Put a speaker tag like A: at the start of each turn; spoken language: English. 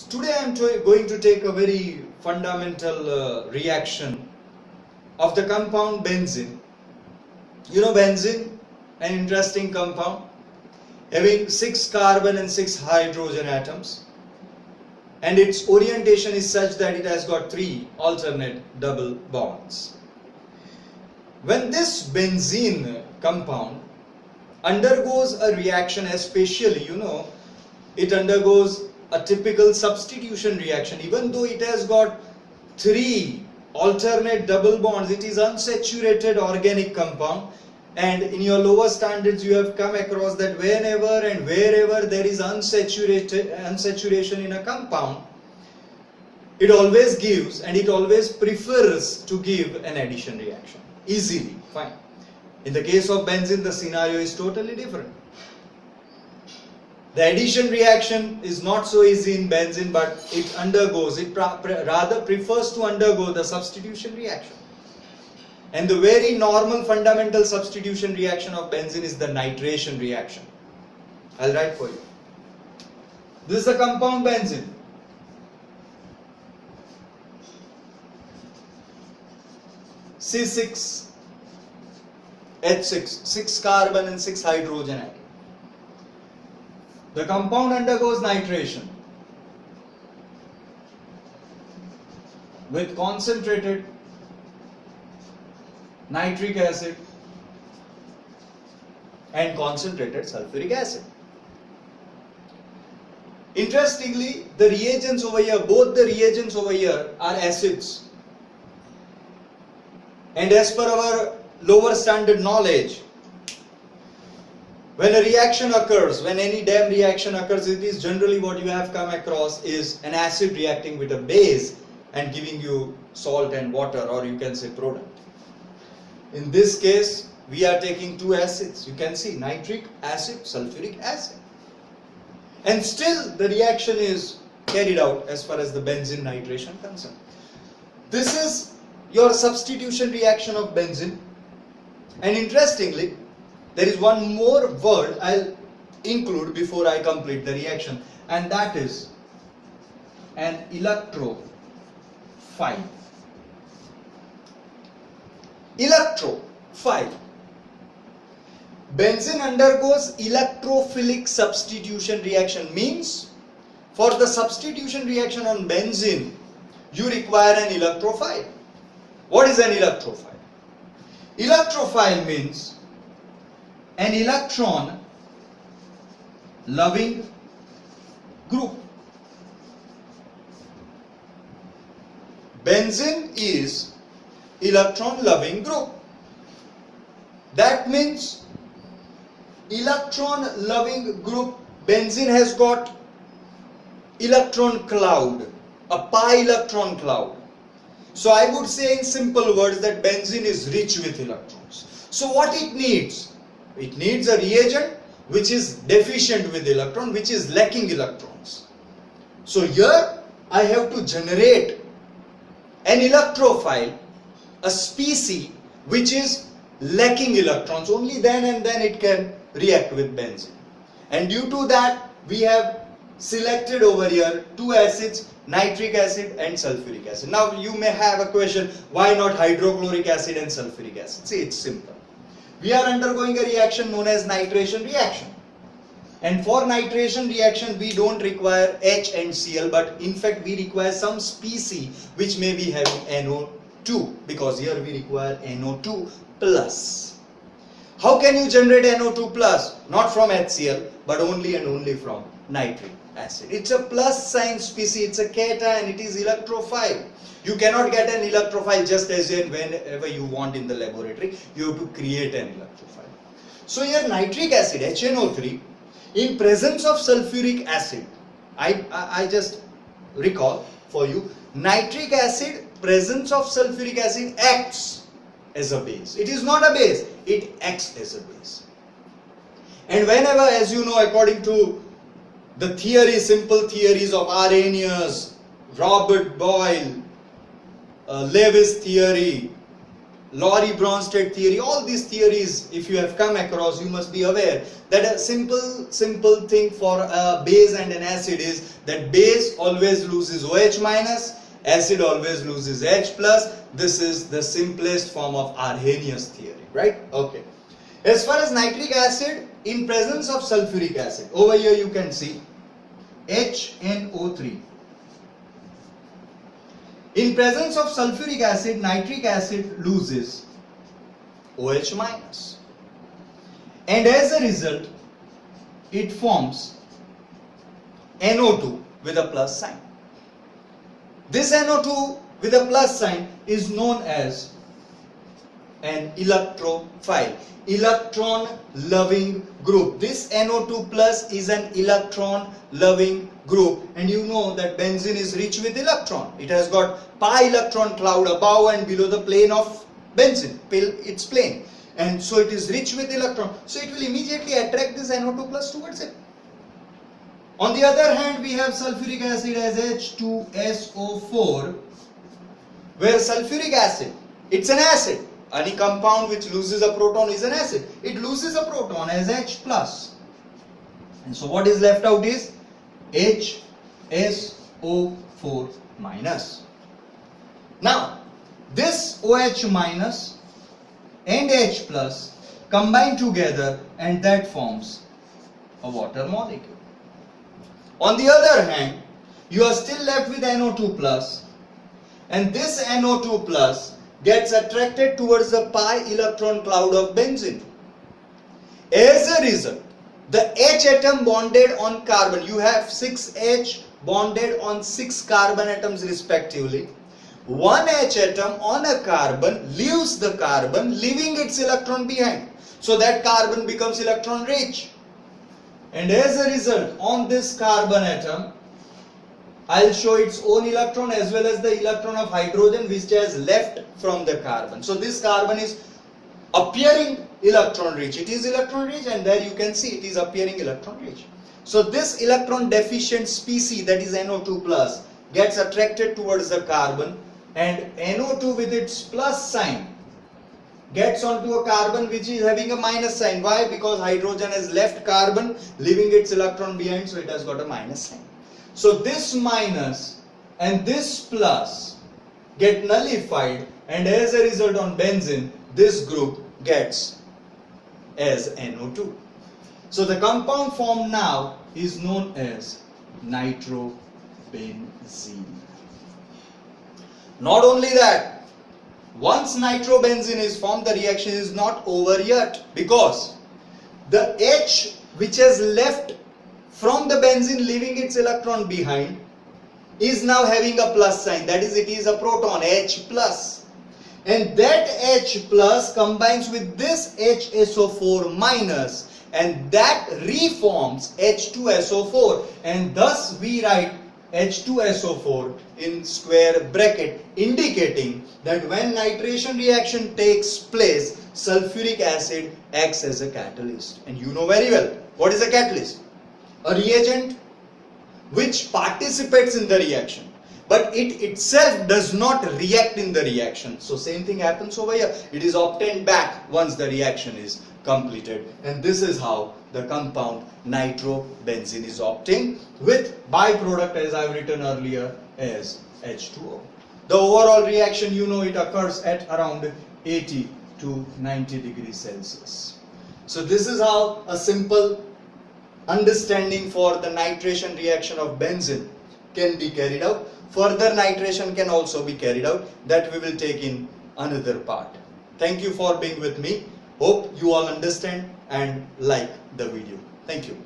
A: Today I am going to take a very fundamental reaction of the compound benzene. You know benzene, an interesting compound having 6 carbon and 6 hydrogen atoms, and its orientation is such that it has got 3 alternate double bonds. When this benzene compound undergoes a reaction, especially it undergoes a typical substitution reaction, even though it has got 3 alternate double bonds, it is unsaturated organic compound. And in your lower standards you have come across that whenever and wherever there is unsaturation in a compound, it always gives and it always prefers to give an addition reaction easily. Fine. In the case of benzene, the scenario is totally different. The addition reaction is not so easy in benzene, but it rather prefers to undergo the substitution reaction. And the very normal fundamental substitution reaction of benzene is the nitration reaction. I'll write for you. This is the compound benzene. C6H6, 6 carbon and 6 hydrogen atom. The compound undergoes nitration with concentrated nitric acid and concentrated sulfuric acid. Interestingly, the reagents over here, both the reagents over here are acids. And as per our lower standard knowledge, when a reaction occurs, when any DAM reaction occurs, it is generally what you have come across is an acid reacting with a base and giving you salt and water, or you can say product. In this case, we are taking 2 acids. You can see nitric acid, sulfuric acid. And still the reaction is carried out as far as the benzene nitration concerned. This is your substitution reaction of benzene. And interestingly, there is one more word I'll include before I complete the reaction, and that is an electrophile. Electrophile. Benzene undergoes electrophilic substitution reaction, means for the substitution reaction on benzene you require an electrophile. What is an electrophile? Electrophile means an electron loving group. Benzene is electron loving group. That means electron loving group, benzene has got electron cloud, a pi electron cloud. So I would say in simple words that benzene is rich with electrons. So what it needs? It needs a reagent which is deficient with electron, which is lacking electrons. So here I have to generate an electrophile, a species which is lacking electrons. Only then and then it can react with benzene. And due to that, we have selected over here 2 acids, nitric acid and sulfuric acid. Now you may have a question, why not hydrochloric acid and sulfuric acid? See, it's simple. We are undergoing a reaction known as nitration reaction. And for nitration reaction, we don't require H and Cl, but in fact we require some species which may be having NO2, because here we require NO2 plus. How can you generate NO2 plus? Not from HCl, but only and only from nitric acid. It's a plus sign species, it's a cation, it is electrophile. You cannot get an electrophile just as in whenever you want in the laboratory. You have to create an electrophile. So here nitric acid, HNO3, in presence of sulfuric acid, I just recall for you, nitric acid, presence of sulfuric acid acts as a base. It is not a base, it acts as a base. And whenever, as you know, according to the theory, simple theories of Arrhenius, Robert Boyle, Lewis theory, Laurie-Bronsted theory, all these theories, if you have come across, you must be aware that a simple thing for a base and an acid is that base always loses OH minus, acid always loses H plus. This is the simplest form of Arrhenius theory, right? Okay. As far as nitric acid, in presence of sulfuric acid, over here you can see HNO3. In presence of sulfuric acid, nitric acid loses OH minus. And as a result, it forms NO2 with a plus sign. This NO2 with a plus sign is known as an electrophile, electron loving group. This NO2 plus is an electron loving group, and you know that benzene is rich with electron. It has got pi electron cloud above and below the plane of benzene, its plane, and so it is rich with electron, so it will immediately attract this NO2 plus towards it. On the other hand, we have sulfuric acid as H2SO4, where sulfuric acid, it's an acid. Any compound which loses a proton is an acid. It loses a proton as H plus. And so what is left out is HSO4 minus. Now, this OH minus and H plus combine together and that forms a water molecule. On the other hand, you are still left with NO2 plus, and this NO2 plus gets attracted towards the pi electron cloud of benzene. As a result, the H atom bonded on carbon, you have 6 H bonded on 6 carbon atoms respectively. One H atom on a carbon leaves the carbon, leaving its electron behind. So that carbon becomes electron rich. And as a result, on this carbon atom, I'll show its own electron as well as the electron of hydrogen which has left from the carbon. So this carbon is appearing electron rich. It is electron rich, and there you can see it is appearing electron rich. So this electron deficient species, that is NO2 plus, gets attracted towards the carbon, and NO2 with its plus sign gets onto a carbon which is having a minus sign. Why? Because hydrogen has left carbon, leaving its electron behind, so it has got a minus sign. So this minus and this plus get nullified, and as a result on benzene, this group gets as NO2. So the compound formed now is known as nitrobenzene. Not only that, once nitrobenzene is formed, the reaction is not over yet, because the H which has left from the benzene, leaving its electron behind, is now having a plus sign. That is, it is a proton, H plus. And that H plus combines with this HSO4 minus, and that reforms H2SO4. And thus we write H2SO4 in square bracket, indicating that when nitration reaction takes place, sulfuric acid acts as a catalyst. And you know very well, what is a catalyst? A reagent which participates in the reaction, but it itself does not react in the reaction. So same thing happens over here. It is obtained back once the reaction is completed, and this is how the compound nitrobenzene is obtained, with byproduct, as I have written earlier, as H2O. The overall reaction, you know, it occurs at around 80 to 90 degrees Celsius. So this is how a simple understanding for the nitration reaction of benzene can be carried out. Further nitration can also be carried out, that we will take in another part. Thank you for being with me. Hope you all understand and like the video. Thank you.